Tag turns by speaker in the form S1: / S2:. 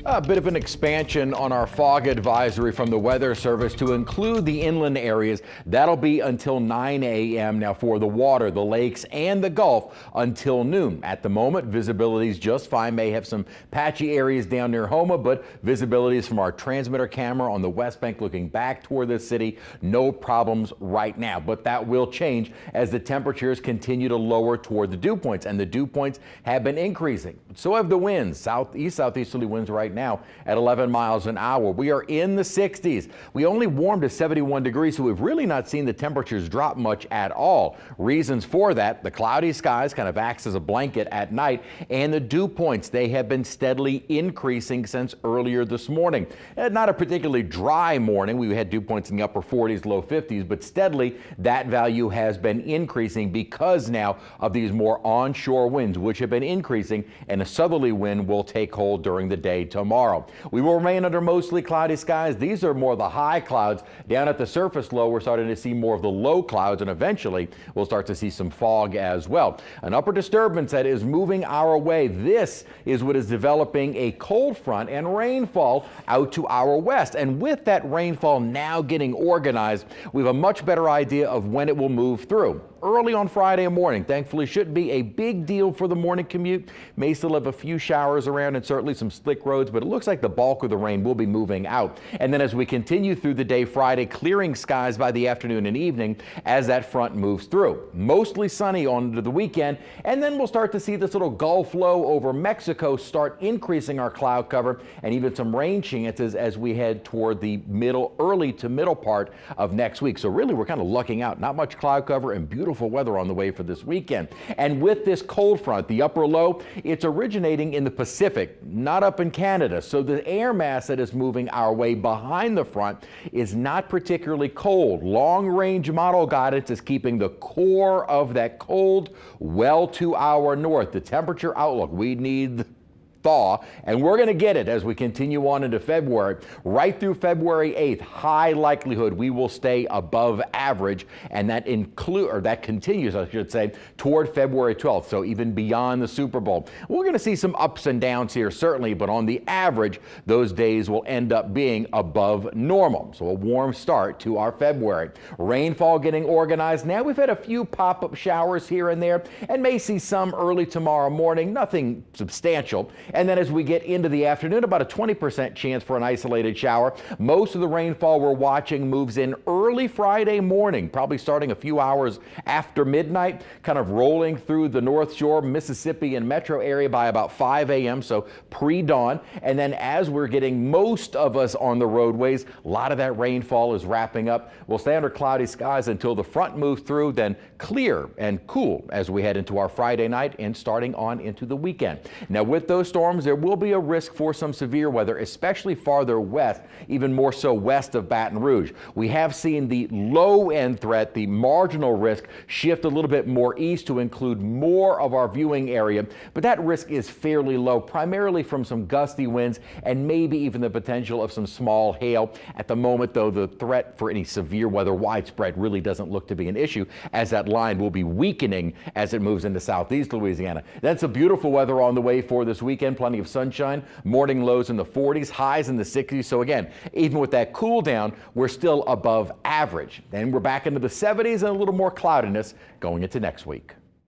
S1: A bit of an expansion on our fog advisory from the Weather Service to include the inland areas. That'll be until 9 a.m. Now for the water, the lakes and the Gulf until noon. At the moment, visibility is just fine. May have some patchy areas down near Homa, but visibility is from our transmitter camera on the West Bank looking back toward the city. No problems right now, but that will change as the temperatures continue to lower toward the dew points, and the dew points have been increasing. So have the winds. Southeasterly winds right now at 11 miles an hour. We are in the 60s. We only warmed to 71 degrees, so we've really not seen the temperatures drop much at all. Reasons for that: the cloudy skies kind of acts as a blanket at night, and the dew points, they have been steadily increasing since earlier this morning. Not a particularly dry morning. We had dew points in the upper 40s, low 50s, but steadily that value has been increasing because now of these more onshore winds, which have been increasing, and a southerly wind will take hold during the day tomorrow. We will remain under mostly cloudy skies. These are more the high clouds. Down at the surface low, we're starting to see more of the low clouds, and eventually we'll start to see some fog as well. An upper disturbance that is moving our way. This is what is developing a cold front and rainfall out to our west. And with that rainfall now getting organized, we have a much better idea of when it will move through. Early on Friday morning, thankfully, shouldn't be a big deal for the morning commute. May still have a few showers around and certainly some slick roads, but it looks like the bulk of the rain will be moving out. And then as we continue through the day Friday, clearing skies by the afternoon and evening as that front moves through. Mostly sunny on to the weekend, and then we'll start to see this little Gulf low over Mexico start increasing our cloud cover and even some rain chances as we head toward the early to middle part of next week. So really, we're kind of lucking out. Not much cloud cover and beautiful weather on the way for this weekend. And with this cold front, the upper low, it's originating in the Pacific, not up in Canada. So the air mass that is moving our way behind the front is not particularly cold. Long-range model guidance is keeping the core of that cold well to our north. The temperature outlook, we need thaw, and we're going to get it as we continue on into February. Right through February 8th, high likelihood we will stay above average, and that continues, I should say, toward February 12th, so even beyond the Super Bowl. We're going to see some ups and downs here, certainly, but on the average, those days will end up being above normal. So a warm start to our February. Rainfall getting organized now. We've had a few pop-up showers here and there, and may see some early tomorrow morning, nothing substantial. And then as we get into the afternoon, about a 20% chance for an isolated shower. Most of the rainfall we're watching moves in early Friday morning, probably starting a few hours after midnight, kind of rolling through the North Shore, Mississippi and metro area by about 5 a.m., so pre-dawn. And then as we're getting most of us on the roadways, a lot of that rainfall is wrapping up. We'll stay under cloudy skies until the front moves through, then clear and cool as we head into our Friday night and starting on into the weekend. Now with those storms, there will be a risk for some severe weather, especially farther west, even more so west of Baton Rouge. We have seen the low-end threat, the marginal risk, shift a little bit more east to include more of our viewing area, but that risk is fairly low, primarily from some gusty winds and maybe even the potential of some small hail. At the moment, though, the threat for any severe weather widespread really doesn't look to be an issue, as that line will be weakening as it moves into southeast Louisiana. That's some beautiful weather on the way for this weekend. Plenty of sunshine, morning lows in the 40s, highs in the 60s. So again, even with that cool down, we're still above average. Then we're back into the 70s and a little more cloudiness going into next week.